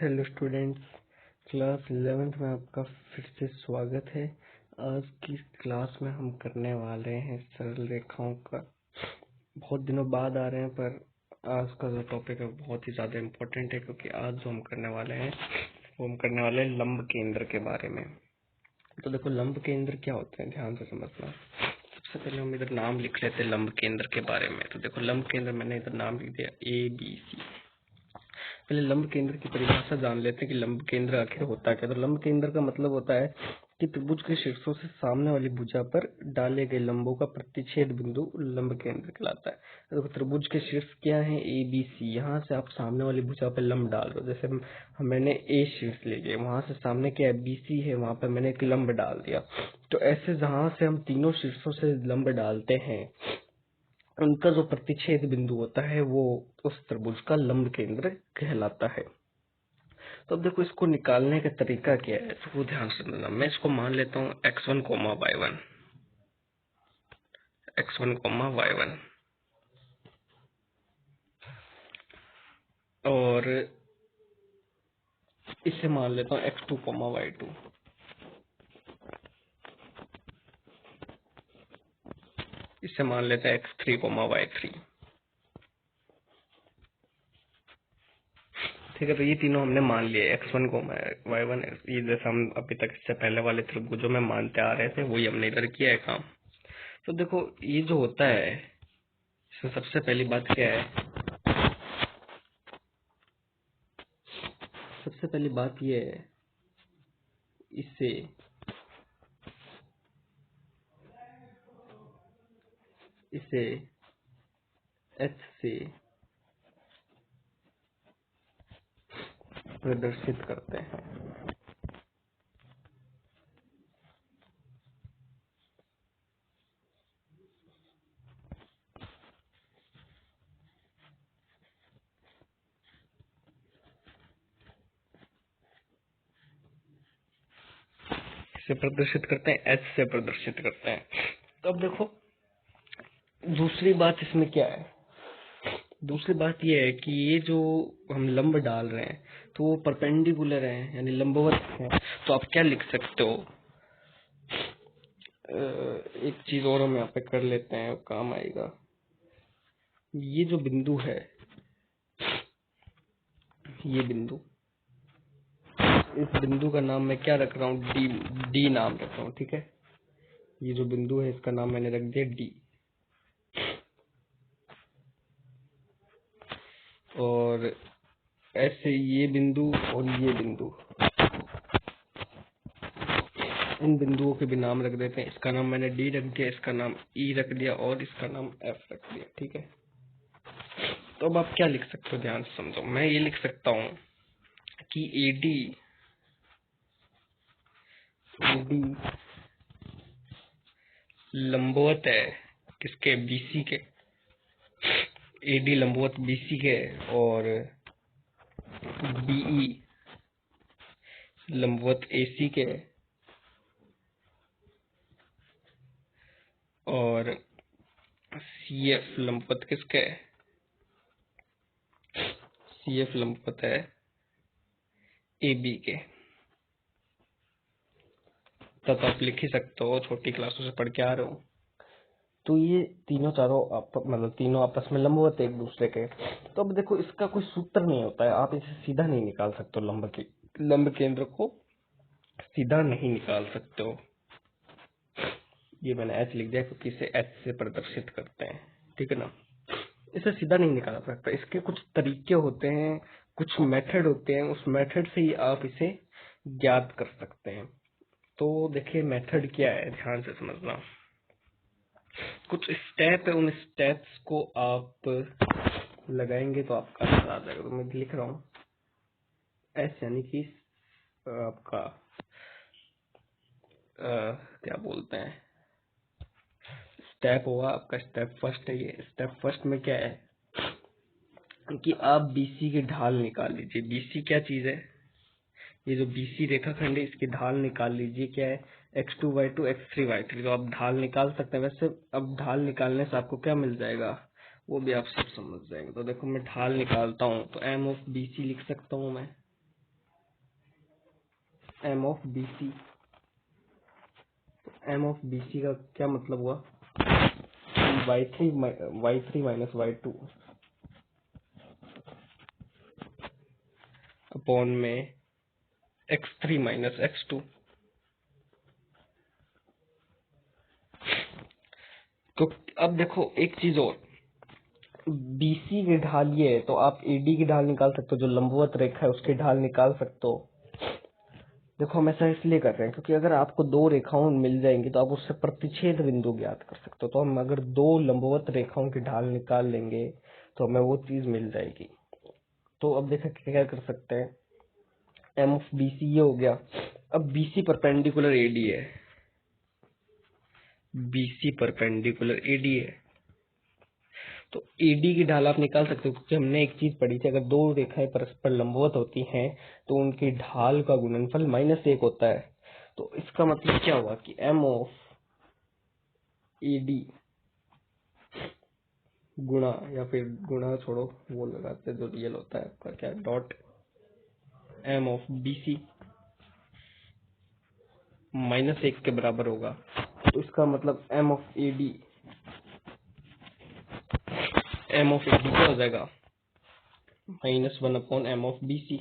Hello students, class 11th में आपका फिर से स्वागत है। आज की क्लास में हम करने वाले हैं सरल रेखाओं का। बहुत दिनों बाद आ रहे हैं, पर आज का जो टॉपिक है बहुत ही ज़्यादा इम्पोर्टेंट है, क्योंकि आज जो हम करने वाले हैं वो हम करने वाले हैं लंब केंद्र के बारे में। तो देखो, लंब केंद्र क्या होते हैं, ध्यान से समझना। सबसे पहले हम इधर नाम लिख लेते हैं लंब केंद्र के बारे में। तो देखो, लंब केंद्र मैंने इधर नाम लिख दिया ABC। पहले लंब केंद्र की परिभाषा जान लेते हैं कि लंब केंद्र आखिर होता क्या है। तो लंब केंद्र का मतलब होता है कि त्रिभुज के शीर्षों से सामने वाली भुजा पर डाले गए लंबों का प्रतिच्छेद बिंदु लंब केंद्र कहलाता है। तो त्रिभुज के शीर्ष क्या है, ABC। यहाँ से आप सामने वाली भुजा पर लंब डाल रहे हो। जैसे मैंने A शीर्ष ले लिया, वहां से सामने क्या है, BC है, वहां पर मैंने एक लंब डाल दिया। तो ऐसे जहां से हम तीनों शीर्षों से लंब डालते हैं, उनका जो प्रतिच्छेद बिंदु होता है वो उस त्रिभुज का लंब केंद्र कहलाता है। तो अब देखो, इसको निकालने का तरीका क्या है, इसको ध्यान से समझना। मैं इसको मान लेता हूँ x1, y1, x1, y1, और इसे मान लेता हूँ x2, y2। इसे मान लेते हैं x3, y3। ठीक है, तो ये तीनों हमने मान लिए, x1, y1। ये जैसे हम अभी तक इससे पहले वाले त्रिभुजों में मानते आ रहे थे, वही हमने इधर किया है काम। तो देखो, ये जो होता है, इसमें सबसे पहली बात क्या है, सबसे पहली बात ये है, इसे इसे H से प्रदर्शित करते हैं। इसे प्रदर्शित करते हैं, H से प्रदर्शित करते हैं। तो अब देखो, दूसरी बात इसमें क्या है, दूसरी बात ये है कि ये जो हम लंब डाल रहे हैं तो वो परपेंडिकुलर है, यानी लंबवत है। तो आप क्या लिख सकते हो, एक चीज और हम यहाँ पे कर लेते हैं, काम आएगा। ये जो बिंदु है, ये बिंदु, इस बिंदु का नाम मैं क्या रख रहा हूँ, डी नाम रख रहा हूँ। ठीक है, ये जो बिंदु है इसका नाम मैंने रख दिया डी। और ऐसे ये बिंदु और ये बिंदु, इन बिंदुओं के भी नाम रख देते हैं। इसका नाम मैंने डी रख दिया, इसका नाम ई रख दिया, और इसका नाम एफ रख दिया। ठीक है, तो अब आप क्या लिख सकते हो, ध्यान से समझो। मैं ये लिख सकता हूँ कि एडी एडी लंबवत है किसके, बीसी के। एडी लंबवत बीसी के, और बीई लंबवत एसी के, और सीएफ लंबवत किसके, सीएफ लंबवत है एबी के। तब आप लिख ही सकते हो, छोटी क्लासों से पढ़ के आ रहे हो। तो ये तीनों चारों मतलब तीनों आपस में लंबवत एक दूसरे के। तो अब देखो, इसका कोई सूत्र नहीं होता है, आप इसे सीधा नहीं निकाल सकते हो। लंब केंद्र को सीधा नहीं निकाल सकते हो। ये मैंने एच लिख दिया क्योंकि इसे एच से प्रदर्शित करते हैं। ठीक है ना, इसे सीधा नहीं निकाला सकता। इसके कुछ तरीके होते हैं, कुछ मेथड होते हैं, उस मेथड से ही आप इसे ज्ञात कर सकते हैं। तो देखिए, मेथड क्या है, ध्यान से समझना। कुछ स्टेप है, उन स्टेप्स को आप लगाएंगे तो आपका आंसर आ जाएगा। तो मैं लिख रहा हूँ एस, यानी कि आपका क्या बोलते हैं, स्टेप होगा आपका, स्टेप फर्स्ट है ये। स्टेप फर्स्ट में क्या है कि आप बीसी की ढाल निकाल लीजिए। बीसी क्या चीज है, ये जो बीसी रेखाखंड है, इसकी ढाल निकाल लीजिए। क्या है, x2 y2 x3 y3। तो आप ढाल निकाल सकते हैं। वैसे अब ढाल निकालने से आपको क्या मिल जाएगा, वो भी आप सब समझ जाएंगे। तो देखो, मैं ढाल निकालता हूँ तो m ऑफ BC लिख सकता हूँ मैं। M of B C. M of B C का क्या मतलब हुआ? y3 माइनस y2 अपॉन में x3 माइनस x2। तो अब देखो एक चीज और, BC की ढाल ये है तो आप AD की ढाल निकाल सकते हो, जो लंबवत रेखा है उसकी ढाल निकाल सकते हो। देखो हम ऐसा इसलिए कर रहे हैं क्योंकि अगर आपको दो रेखाओं मिल जाएंगी तो आप उससे प्रतिच्छेद बिंदु ज्ञात कर सकते हो। तो हम अगर दो लंबवत रेखाओं की ढाल निकाल लेंगे तो हमें वो चीज मिल जाएगी। तो अब देखो क्या कर सकते हैं, एम ऑफ BC ये हो गया। अब BC परपेंडिकुलर AD है, BC परपेंडिकुलर AD है तो AD की ढाल आप निकाल सकते हो, क्योंकि हमने एक चीज पढ़ी थी, अगर दो रेखाएं परस्पर लंबवत होती हैं तो उनकी ढाल का गुणनफल -1 होता है। तो इसका मतलब क्या हुआ कि M ऑफ AD गुणा, या फिर गुणा छोड़ो वो लगाते जो रियल होता है आपका, क्या डॉट M ऑफ BC -1 के बराबर होगा। तो इसका मतलब M ऑफ AD क्या हो जाएगा, -1 upon M of BC,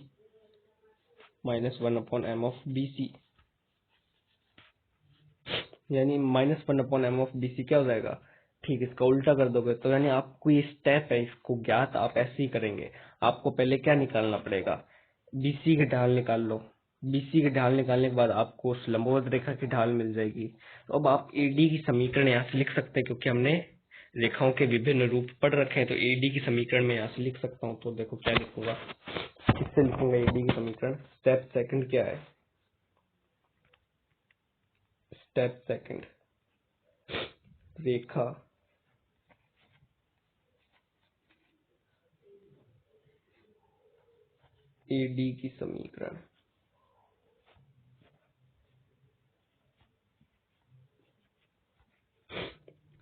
-1 upon M of BC, यानी -1 अपॉन M ऑफ BC क्या हो जाएगा, ठीक इसका उल्टा कर दोगे तो यानी आपको ये स्टेप है, इसको ज्ञात आप ऐसे ही करेंगे। आपको पहले क्या निकालना पड़ेगा, BC की ढाल निकाल लो। BC की ढाल निकालने के बाद आपको उस लंबवत रेखा की ढाल मिल जाएगी। तो अब आप AD की समीकरण यहाँ से लिख सकते हैं, क्योंकि हमने रेखाओं के विभिन्न रूप पढ़ रखे हैं। तो AD की समीकरण में यहाँ से लिख सकता हूँ। तो देखो क्या लिखूंगा, किससे लिखूंगा AD की समीकरण। स्टेप सेकंड क्या है, स्टेप सेकंड, रेखा AD की समीकरण।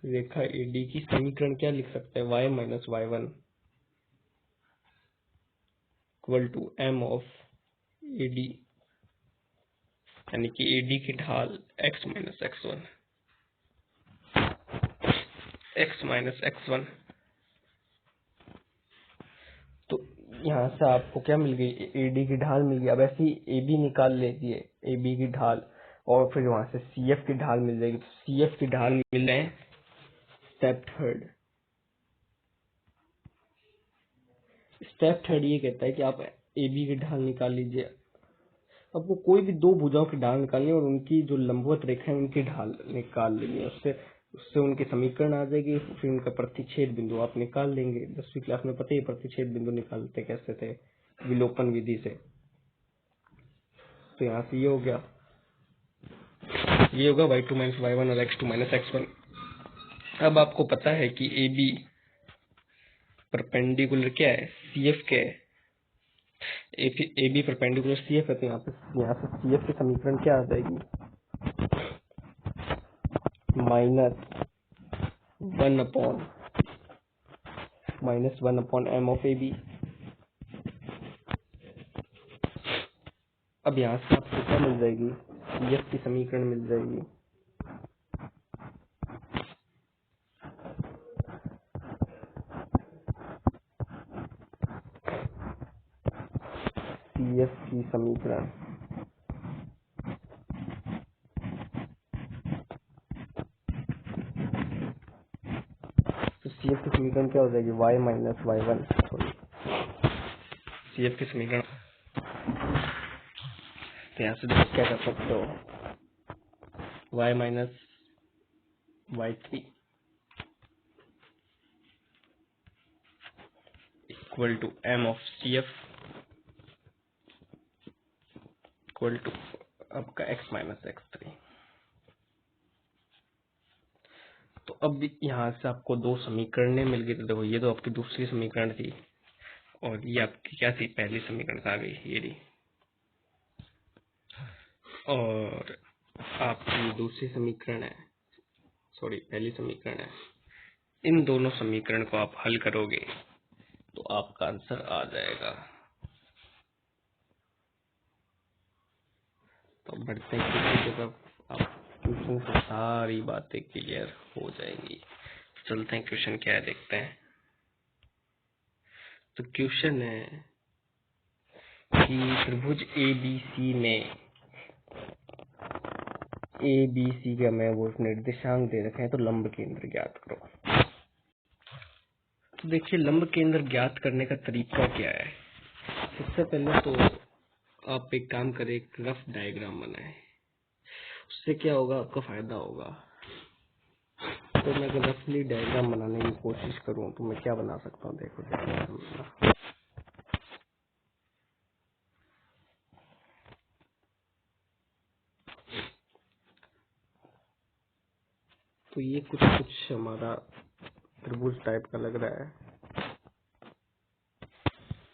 रेखा AD की समीकरण क्या लिख सकते हैं, y minus y1 equal to M of AD, यानी कि AD की ढाल x minus x1, x minus x1। तो यहाँ से आपको क्या मिल गई, AD की ढाल मिल गई। अब ऐसे ही AB निकाल लीजिए, AB की ढाल, और फिर वहां से CF की ढाल मिल जाएगी। तो CF की ढाल मिल रहे हैं स्टेप थर्ड। स्टेप थर्ड ये कहता है कि आप AB की ढाल निकाल लीजिए। आपको कोई भी दो भुजाओं की ढाल निकालनी है और उनकी जो लंबवत रेखा है उनकी ढाल निकाल लेनी है, उससे उससे उनकी समीकरण आ जाएगी। फिर उनका प्रतिच्छेद बिंदु आप निकाल लेंगे। 10वीं क्लास में पता ही प्रतिच्छेद बिंदु निकालते कैसे थे, विलोपन विधि से। तो यहाँ से ये हो गया, ये होगा y2 माइनस y1 और x2 माइनस x1। अब आपको पता है कि AB परपेंडिकुलर क्या है, CF क्या है। AB परपेंडिकुलर CF है, तो यहाँ से CF की समीकरण क्या आ जाएगी, -1 अपॉन M ऑफ AB। अब यहाँ से आपको क्या मिल जाएगी, CF की समीकरण मिल जाएगी, CF की समीकरण। तो CF की समीकरण क्या हो जाएगी, y minus y1, sorry CF की समीकरण। तो यहाँ से देखो क्या कर सकते हो, y minus y3 equal to M of CF equal to आपका x माइनस x3। तो अब यहाँ से आपको दो समीकरणें मिल गई। तो देखो ये तो आपकी दूसरी समीकरण थी और ये आपकी क्या थी, पहली समीकरण आ गई ये रही। और आपकी दूसरी समीकरण है, सॉरी पहली समीकरण है। इन दोनों समीकरण को आप हल करोगे तो आपका आंसर आ जाएगा। तो बढ़ते हैं क्वेश्चन की तरफ। आप क्वेश्चन से सारी बातें क्लियर हो जाएंगी। चलते हैं क्वेश्चन क्या है देखते हैं। तो क्वेश्चन है कि त्रिभुज ABC में ABC का मैं वो निर्देशांक दे रखे हैं, तो लंब केंद्र ज्ञात करो। तो देखिए लंब केंद्र ज्ञात करने का तरीका क्या है। सबसे पहले तो आप एक काम करें, एक रफ डायग्राम बनाएं। उससे क्या होगा, आपका फायदा होगा। तो मैं अगर रफली डायग्राम बनाने की कोशिश करूं तो मैं क्या बना सकता हूं, देखो देखो। तो ये कुछ हमारा त्रिभुज टाइप का लग रहा है,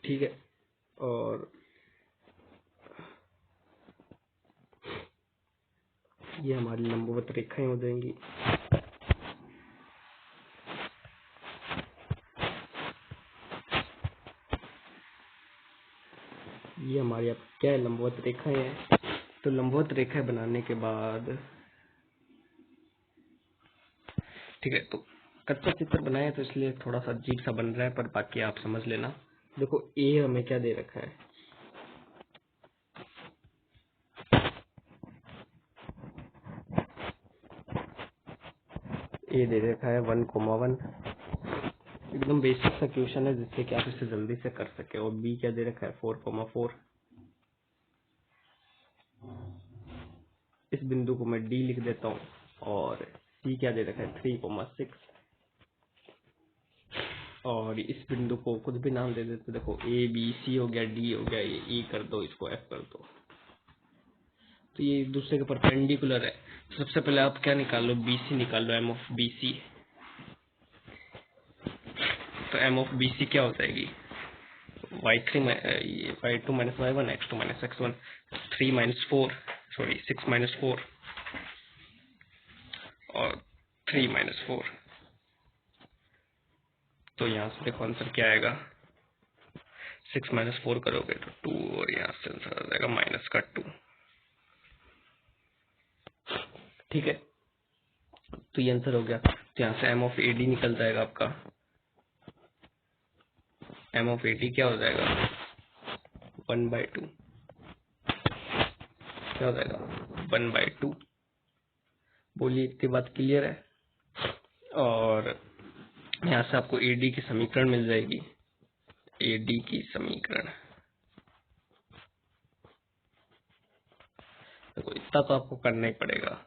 ठीक है। और ये हमारी लंबवत रेखाएं हो जाएंगी। ये हमारी अब क्या है, लंबवत रेखाएं हैं। तो लंबवत रेखाएं बनाने के बाद, ठीक है, तो कच्चा चित्र बनाया तो इसलिए थोड़ा सा अजीब सा बन रहा है, पर बाकी आप समझ लेना। देखो ए हमें क्या दे रखा है, ए दे रखा है 1,1। एकदम बेसिक सा क्वेश्चन है जिससे कि आप इसे जल्दी से कर सके। और बी क्या दे रखा है 4,4। इस बिंदु को मैं डी लिख देता हूँ। और सी क्या दे रखा है 3,6। और इस बिंदु को कुछ भी नाम दे देते, देखो ए बी सी हो गया, डी हो गया, ये ई कर दो, इसको एफ कर दो। तो ये एक दूसरे के परपेंडिकुलर है। तो सबसे पहले आप क्या निकाल लो, बीसी निकाल लो, एम ऑफ बीसी। तो एम ऑफ बीसी क्या हो जाएगी, y3 y2 minus y1, x2 minus x1, 3 minus 4, sorry 6 minus 4 और 3 माइनस 4। तो यहाँ से देखो आंसर क्या आएगा, 6 माइनस 4 करोगे तो 2, और यहाँ से आंसर आ जाएगा माइनस का 2। ठीक है, तो ये आंसर हो गया। तो यहाँ से एम ऑफ ए डी निकल जाएगा आपका। एम ऑफ ए डी क्या हो जाएगा 1/2। क्या हो जाएगा 1/2। बोलिए इतनी बात क्लियर है। और यहाँ से आपको ए डी की समीकरण मिल जाएगी। ए डी की समीकरण, देखो इतना तो आपको करना ही पड़ेगा।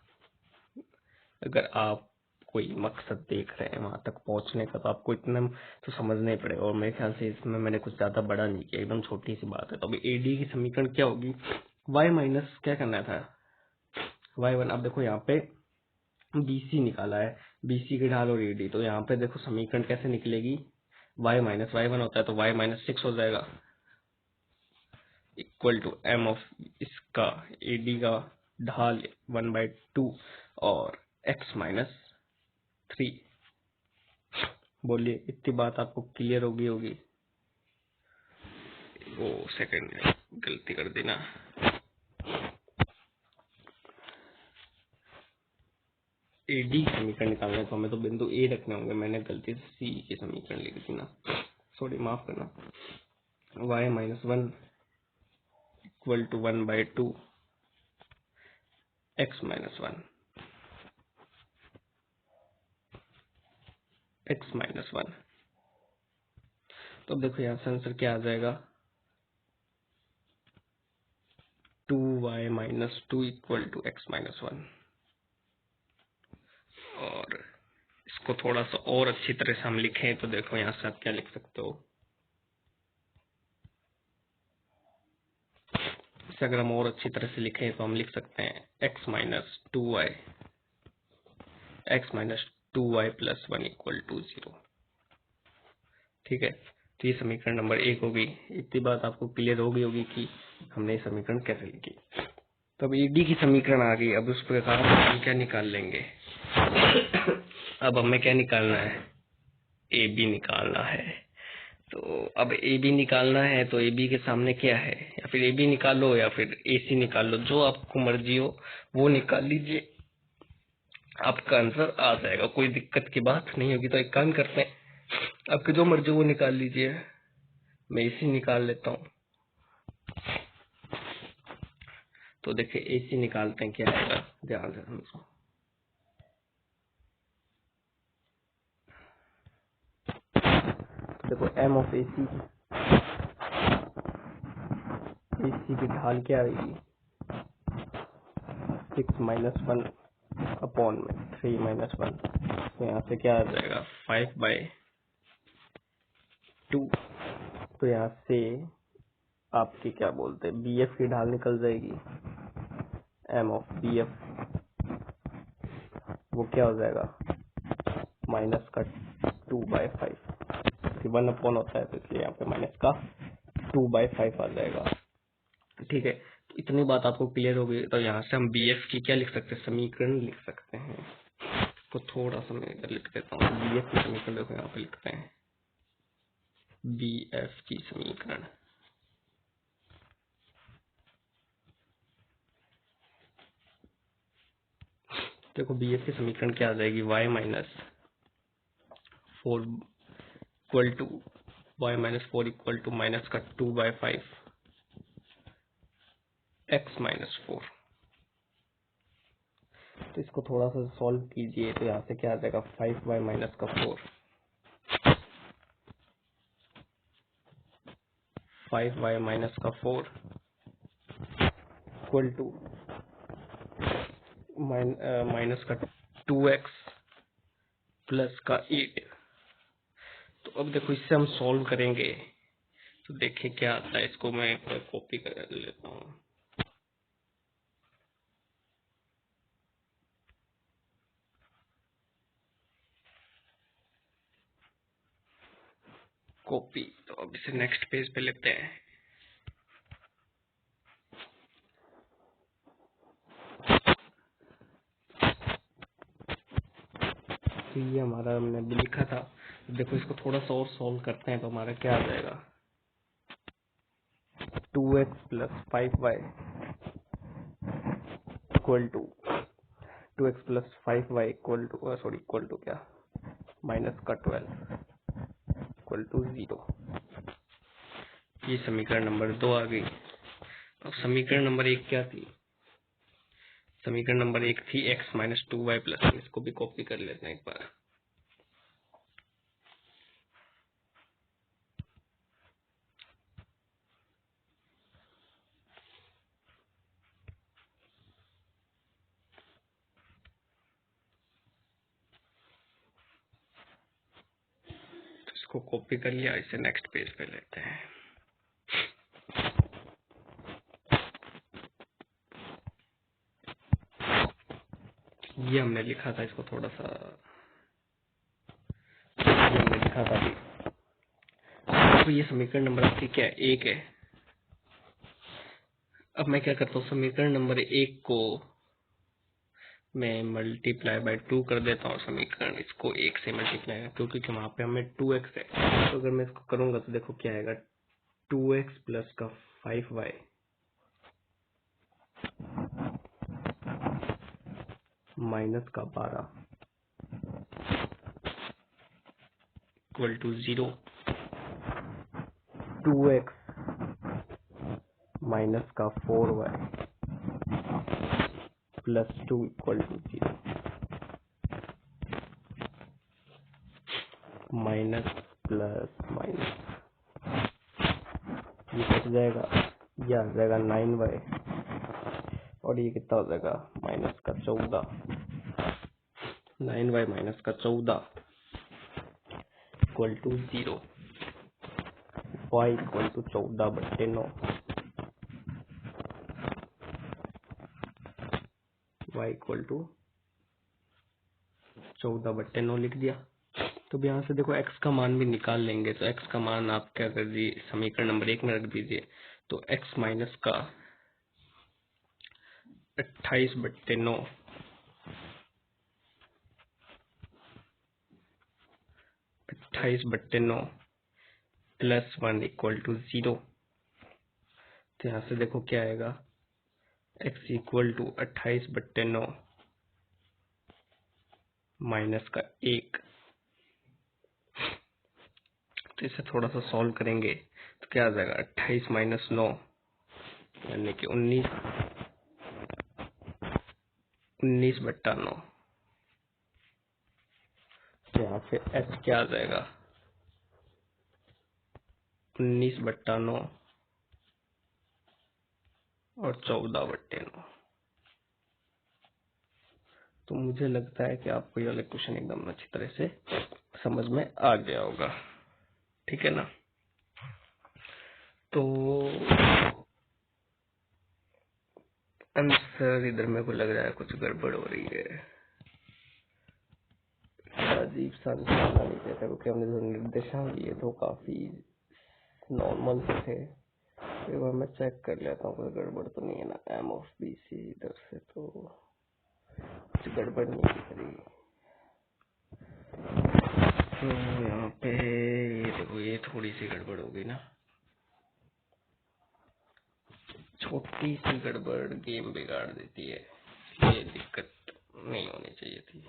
अगर आप कोई मकसद देख रहे हैं वहां तक पहुंचने का, तो आपको इतना तो समझना ही पड़ेगा। और मेरे ख्याल से इसमें मैंने कुछ ज्यादा बड़ा नहीं किया, एकदम छोटी सी बात है। तो अभी एडी की समीकरण क्या होगी, y माइनस क्या करना था y1। अब देखो यहाँ पे बीसी निकाला है, बीसी की ढाल और एडी। तो यहाँ पे देखो समीकरण कैसे निकलेगी, y माइनस y1 होता है तो y माइनस 6 हो जाएगा, इक्वल टू एम ऑफ इसका एडी का ढाल 1/2 और x माइनस 3। बोलिए इतनी बात आपको क्लियर होगी। वो सेकंड में गलती कर देना, एडी समीकरण निकालने को हमें तो बिंदु ए रखने होंगे। मैंने गलती से सी की समीकरण लिख दी ना, सॉरी माफ करना। y minus 1 equal to 1/2 x minus 1, x minus 1। तो अब देखो यहाँ से आंसर क्या आ जाएगा, 2y minus 2 equal to x minus 1। और इसको थोड़ा सा और अच्छी तरह से हम लिखें तो देखो यहाँ से आप क्या लिख सकते हो, इसे अगर हम और अच्छी तरह से लिखें तो हम लिख सकते हैं x minus 2y, x minus 2y plus 1 equal to 0। ठीक है, तो ये समीकरण नंबर 1 होगी। इतनी बात आपको क्लियर हो गई होगी कि हमने ये समीकरण कैसे लिखी। तो अब एडी की समीकरण आ गई। अब उस प्रकार हम क्या निकाल लेंगे, अब हमें क्या निकालना है, ए बी निकालना है। तो अब ए बी निकालना है, तो ए बी के सामने क्या है, या फिर ए बी निकालो या फिर ए सी निकाल लो, जो आपको मर्जी हो वो निकाल लीजिए, आपका आंसर आ जाएगा, कोई दिक्कत की बात नहीं होगी। तो एक काम करते हैं, आपके जो मर्जी वो निकाल लीजिए, मैं ए सी निकाल लेता हूँ। तो देखिए ए सी निकालते हैं, क्या आएगा ध्यान से समझो। तो देखो एम ऑफ ए सी की ढाल क्या आएगी, 6 माइनस 1 अपॉन में 3 माइनस 1। तो यहाँ से क्या आ जाएगा 5/2। तो यहाँ से आपकी क्या बोलते हैं बी एफ की ढाल निकल जाएगी, एम ऑफ बी एफ वो क्या हो जाएगा माइनस का 2/5, 1 अपॉन होता है तो इसलिए यहाँ पे माइनस का 2/5 आ जाएगा। ठीक है, तो इतनी बात आपको क्लियर होगी। तो यहाँ से हम बी एफ की क्या लिख सकते हैं, समीकरण लिख सकते हैं। तो थोड़ा सा मैं इधर लिख देता हूँ, बी एफ की समीकरण देखो यहाँ पे लिखते हैं, बी एफ की समीकरण। देखो बी एफ की समीकरण क्या आ जाएगी, y minus 4 equal to minus का 2/5 x माइनस 4। तो इसको थोड़ा सा सॉल्व कीजिए, तो यहाँ से क्या आ जाएगा 5y माइनस का 4, 5y माइनस का 4 इक्वल टू माइनस का 2x प्लस का 8। तो अब देखो इससे हम सॉल्व करेंगे, तो देखिए क्या आता है। इसको मैं कॉपी कर लेता हूँ, कॉपी। तो अब इसे नेक्स्ट पेज पे लेते हैं। तो ये हमारा हमने भी लिखा था। देखो इसको थोड़ा सा और सॉल्व करते हैं, तो हमारा क्या आ जाएगा 2x plus 5y equal to 2x plus 5y equal to क्या माइनस का 12 इक्वल टू 0। ये समीकरण नंबर 2 आ गई। अब समीकरण नंबर 1 क्या थी, समीकरण नंबर 1 थी x माइनस 2y प्लस, इसको भी कॉपी कर लेते हैं एक बार। तो इसको कॉपी कर लिया, इसे नेक्स्ट पेज पे लेते हैं। ये हमने लिखा था, इसको थोड़ा सा ये हमने लिखा था अभी। तो ये समीकरण नंबर आपकी क्या है 1 है। अब मैं क्या करता हूँ, समीकरण नंबर 1 को मैं मल्टीप्लाई बाय 2 कर देता हूँ, समीकरण इसको 1 से मल्टीप्लाई, क्योंकि वहां पे हमें 2x है। तो अगर मैं इसको करूंगा तो देखो क्या आएगा 2x प्लस का 5y माइनस का 12 इक्वल टू 0, 2x माइनस का 4y plus 2 equal to 0, minus plus minus ये कट जाएगा, ये आ जाएगा 9y और ये कितना हो जाएगा माइनस का 14, 9y माइनस का 14 equal to 0, y equal to 14/9, y equal to 14/9 लिख दिया। तो अब यहाँ से देखो x का मान भी निकाल लेंगे, तो x का मान आप क्या कर दीजिए समीकरण नंबर 1 में रख दीजिए। तो x माइनस का 28/9 28/9 +1 इक्वल टू 0। तो यहाँ से देखो क्या आएगा, x इक्वल टू 28/9 माइनस का 1। तो इसे थोड़ा सा सॉल्व करेंगे तो क्या आ जाएगा, 28 माइनस 9 यानी कि 19/9। तो यहाँ पे h क्या आ जाएगा, 19/9 और 14/9। तो मुझे लगता है कि आपको ये वाला क्वेश्चन एकदम अच्छी तरह से समझ में आ गया होगा, ठीक है ना। तो आंसर इधर मेरे को लग रहा है कुछ गड़बड़ हो रही है, अजीब सा आंसर आना नहीं चाहता, क्योंकि हमने जो निर्देशांक दिए तो काफी नॉर्मल से थे। एक बार मैं चेक कर लेता हूँ कोई गड़बड़ तो नहीं है ना, एम ऑफ बी सी इधर से तो कुछ गड़बड़ नहीं दिख रही। तो यहाँ पे ये देखो, ये थोड़ी सी गड़बड़ हो गई ना, छोटी सी गड़बड़ गेम बिगाड़ देती है, ये दिक्कत नहीं होनी चाहिए थी।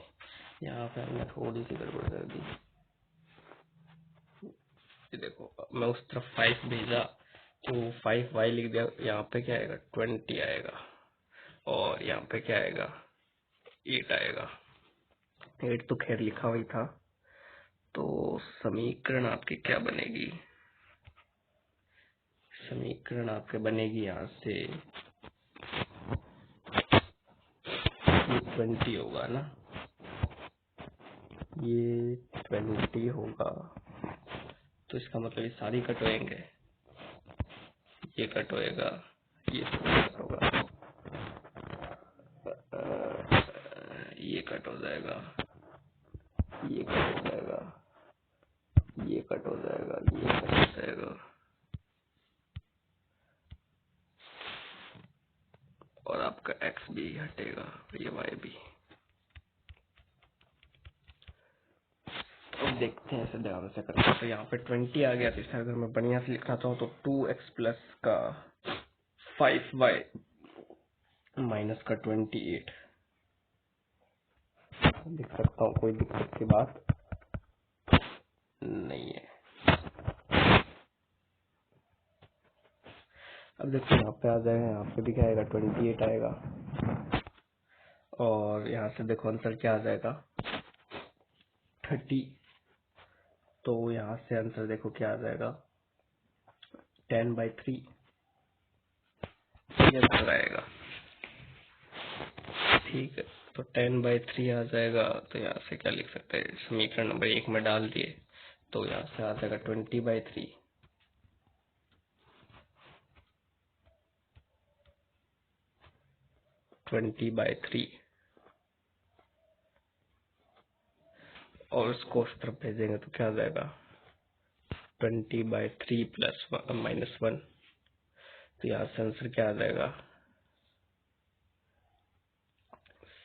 यहाँ पे हमने थोड़ी सी गड़बड़ कर दी। ये देखो, मैं उस तरफ 5 भेजा तो 5y लिख दिया, यहाँ पे क्या आएगा 20 आएगा, और यहाँ पे क्या आएगा 8 आएगा। 8 तो खैर लिखा हुआ था। तो समीकरण आपकी क्या बनेगी, समीकरण आपके बनेगी यहाँ से, ये 20 होगा ना, ये 20 होगा। तो इसका मतलब ये सारी कट होएंगे, ये कट होएगा, ये कट होगा, ये कट हो जाएगा, ये कट हो जाएगा, ये कट हो जाएगा, ये कट हो जाएगा, और आपका x भी हटेगा, ये y भी। अब देखते हैं इसे ध्यान से करके। तो यहाँ पे 20 आ गया, तो इसे अगर मैं बढ़िया से लिखना चाहूँ तो 2x प्लस का 5y माइनस का 28 लिख सकता हूँ, कोई दिक्कत की बात नहीं है। अब देखो यहाँ पे आ जाएगा, यहाँ पे भी क्या आएगा 28 आएगा, और यहाँ से देखो आंसर क्या आ जाएगा 30। तो यहाँ से आंसर देखो क्या आ जाएगा 10/3 ये आंसर आएगा, ठीक है। तो 10/3 आ जाएगा। तो यहाँ से क्या लिख सकते हैं, समीकरण नंबर 1 में डाल दिए तो यहाँ से आ जाएगा 20/3, 20/3, और उसको उस तरफ भेजेंगे तो क्या आ जाएगा 20/3 प्लस -1। तो यहाँ से आंसर क्या आ जाएगा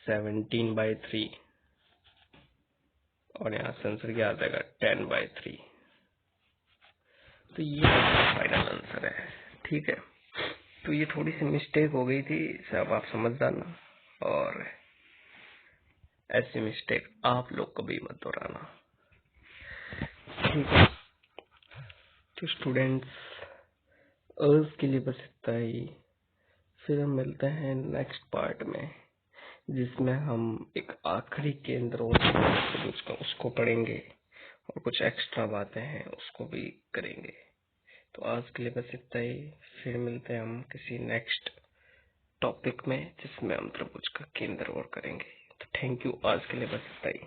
17/3, और यहाँ से आंसर क्या आ जाएगा 10/3। तो ये फाइनल आंसर है, ठीक है। तो ये थोड़ी सी मिस्टेक हो गई थी, इसे अब आप समझ जाना, और ऐसी मिस्टेक आप लोग कभी मत दोहराना, ठीक है। तो स्टूडेंट्स, आज के लिए बस इतना ही। फिर हम मिलते हैं नेक्स्ट पार्ट में, जिसमें हम एक आखिरी केंद्र उसको पढ़ेंगे, और कुछ एक्स्ट्रा बातें हैं उसको भी करेंगे। तो आज के लिए बस इतना ही, फिर मिलते हैं हम किसी नेक्स्ट टॉपिक में जिसमें हम त्रिभुज का केंद्र और करेंगे। तो थैंक यू, आज के लिए बस इतना ही।